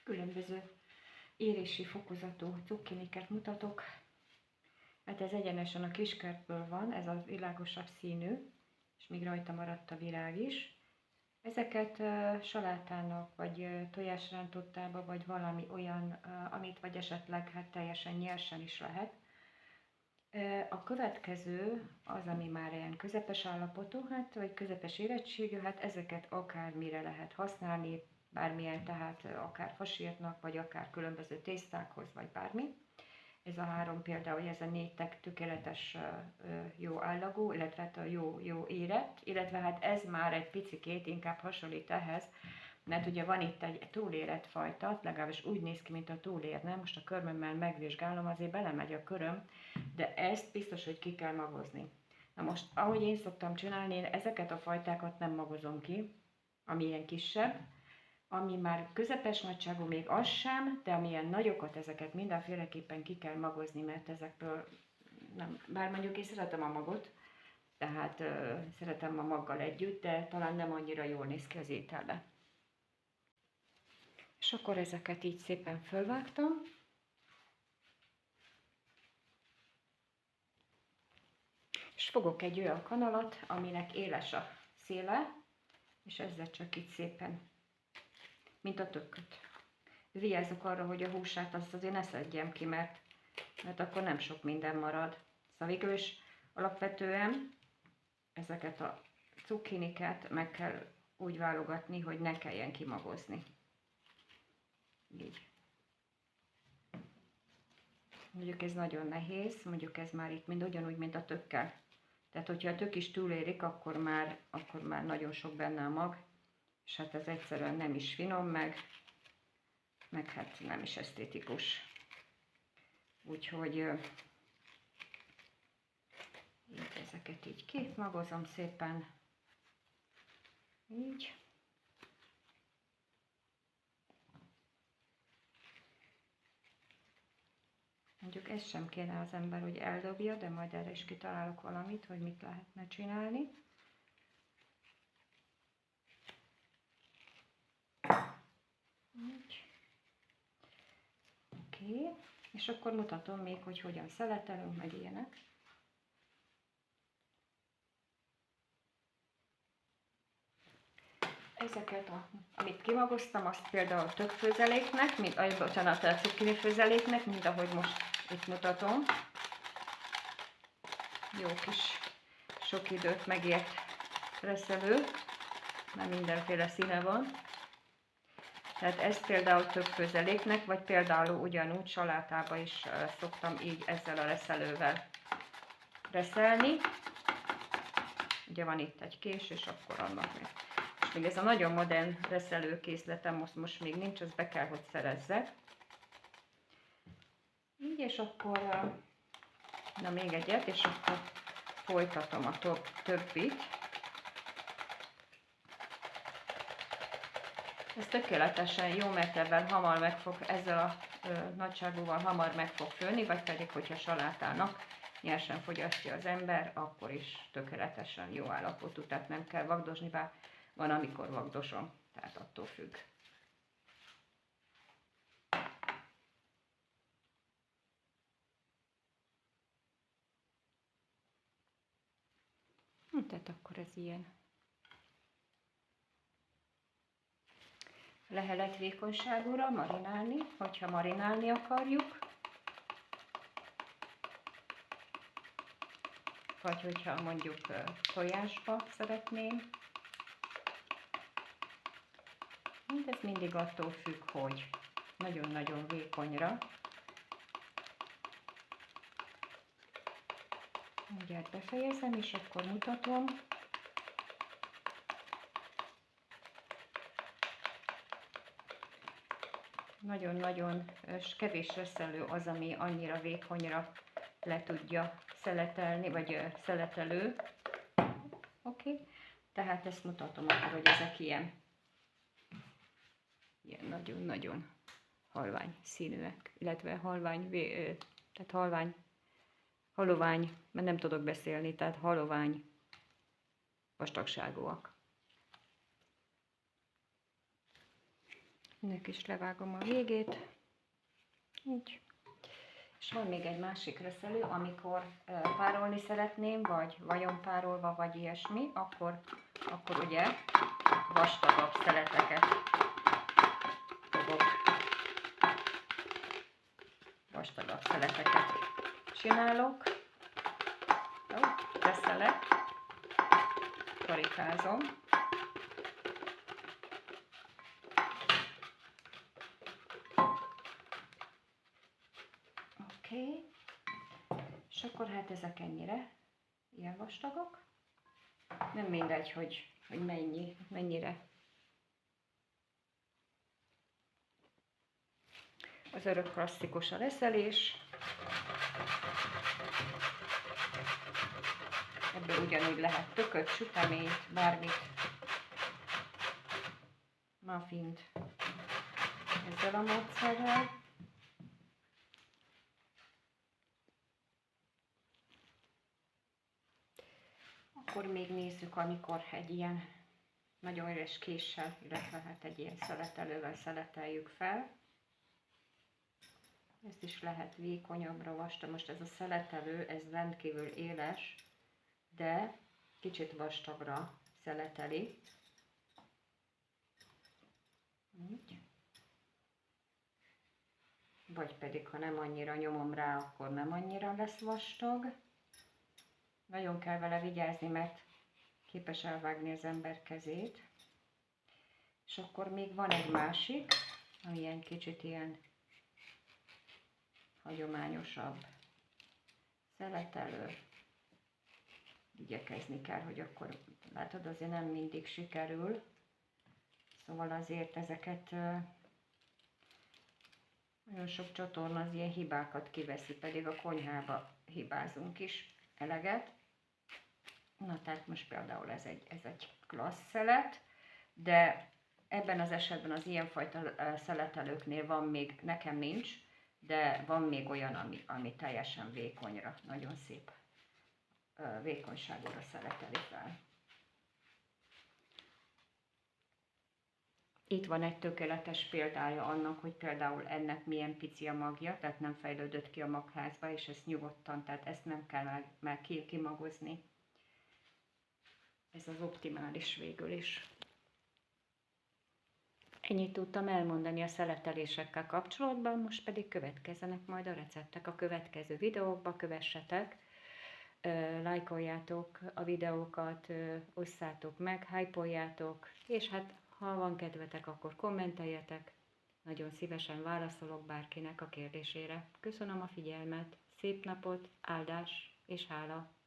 Különböző érési fokozatú cukkiniket mutatok. Hát ez egyenesen a kiskertből van, ez a világosabb színű, és még rajta maradt a virág is. Ezeket salátának, vagy tojásrántottába, vagy valami olyan, amit vagy esetleg hát teljesen nyersen is lehet. A következő az, ami már ilyen közepes állapotú, hát, vagy közepes érettségű, hát ezeket akármire lehet használni, bármilyen, tehát akár fasírtnak, vagy akár különböző tésztákhoz, vagy bármi. Ez a három például, ez a 4 tökéletes jó állagú, illetve hát a jó érett, illetve hát ez már egy picikét inkább hasonlít ehhez, mert ugye van itt egy túlérett fajta, legalábbis úgy néz ki, mint a túlérne, most a körmömmel megvizsgálom, azért belemegy a köröm, de ezt biztos, hogy ki kell magozni. Na most, ahogy én szoktam csinálni, én ezeket a fajtákat nem magozom ki, ami ilyen kisebb, ami már közepes nagyságú, még az sem, de amilyen nagyokat, ezeket mindenféleképpen ki kell magozni, mert ezekből nem, bár mondjuk én szeretem a magot, tehát szeretem a maggal együtt, de talán nem annyira jól néz ki az ételbe. És akkor ezeket így szépen fölvágtam. És fogok egy olyan kanalat, aminek éles a széle, és ezzel csak így szépen, mint a tököt. Vigyázzak arra, hogy a húsát azt azért ne szedjem ki, mert akkor nem sok minden marad. Szóval végül is alapvetően ezeket a cukkiniket meg kell úgy válogatni, hogy ne kelljen kimagozni. Így. Mondjuk ez nagyon nehéz, mondjuk ez már itt mind ugyanúgy, mint a tökkel. Tehát, hogyha a tök is túlérik, akkor már nagyon sok benne a mag, és hát ez egyszerűen nem is finom, meg hát nem is esztétikus. Úgyhogy így ezeket így kimagozom szépen. Így. Mondjuk ezt sem kéne az ember, hogy eldobja, de majd erre is kitalálok valamit, hogy mit lehetne csinálni. Így. Oké. És akkor mutatom még, hogy hogyan szeletelünk, meg ilyenek. Ezeket, amit kimagoztam, azt például többfőzeléknek, bocsánat, a cukkinifőzeléknek, mint ahogy most itt mutatom. Jó kis, sok időt megért reszelő, mert mindenféle színe van. Tehát ez például többfőzeléknek, vagy például ugyanúgy salátába is szoktam így ezzel a reszelővel reszelni. Ugye van itt egy kés, és akkor annak még. És még ez a nagyon modern reszelőkészletem most még nincs, azt be kell, hogy szerezzek. Így, és akkor, na még egyet, és akkor folytatom a többit. Ez tökéletesen jó, mert ezzel a nagyságúval hamar meg fog főni, vagy pedig, hogyha salátának nyersen fogyasztja az ember, akkor is tökéletesen jó állapotú, tehát nem kell vagdosni, bár van, amikor vagdosom, tehát attól függ. Tehát akkor ez ilyen. Lehelet vékonyságúra marinálni, hogyha marinálni akarjuk. Vagy hogyha mondjuk tojásba szeretném. Ez mindig attól függ, hogy nagyon-nagyon vékonyra. Mindjárt befejezem, és akkor mutatom. Nagyon-nagyon kevés reszelő az, ami annyira vékonyra le tudja szeletelni, vagy szeletelő. Oké. Tehát ezt mutatom akkor, hogy ezek ilyen nagyon-nagyon halvány színűek, illetve halovány, mert nem tudok beszélni, tehát halovány vastagságúak. Ennek is levágom a végét. Így. És van még egy másik reszelő, amikor párolni szeretném, vagy vagyonpárolva, vagy ilyesmi, akkor ugye vastagabb szeleteket fogok, vastagabb szeleteket csinálok. Reszelek, karikázom. Oké. És akkor hát ezek ennyire, ilyen vastagok. Nem mindegy, hogy mennyire. Az örök klasszikus a reszelés. Ebből ugyanúgy lehet tököt, süteményt, bármit, muffint ezzel a módszerrel. Akkor még nézzük, amikor egy ilyen nagyon üres késsel, illetve hát egy ilyen szeletelővel szeleteljük fel. Ezt is lehet vékonyabbra, vastag. Most ez a szeletelő, ez rendkívül éles, de kicsit vastagra szeleteli. Így. Vagy pedig, ha nem annyira nyomom rá, akkor nem annyira lesz vastag. Nagyon kell vele vigyázni, mert képes elvágni az ember kezét. És akkor még van egy másik, ami ilyen kicsit ilyen hagyományosabb szeletelő. Igyekezni kell, hogy akkor látod, azért nem mindig sikerül. Szóval azért ezeket nagyon sok csatorna az ilyen hibákat kiveszi, pedig a konyhába hibázunk is eleget. Na tehát most például ez egy klassz szelet, de ebben az esetben az ilyenfajta szeletelőknél van még, nekem nincs, de van még olyan, ami teljesen vékonyra, nagyon szép vékonyságúra szeleteli fel. Itt van egy tökéletes példája annak, hogy például ennek milyen pici a magja, tehát nem fejlődött ki a magházba, és ezt nyugodtan, tehát ezt nem kell már kimagozni. Ez az optimális végül is. Ennyit tudtam elmondani a szeletelésekkel kapcsolatban, most pedig következzenek majd a receptek a következő videókba, kövessetek, lájkoljátok a videókat, osszátok meg, hype-oljátok, és hát ha van kedvetek, akkor kommenteljetek. Nagyon szívesen válaszolok bárkinek a kérdésére. Köszönöm a figyelmet, szép napot, áldás és hála!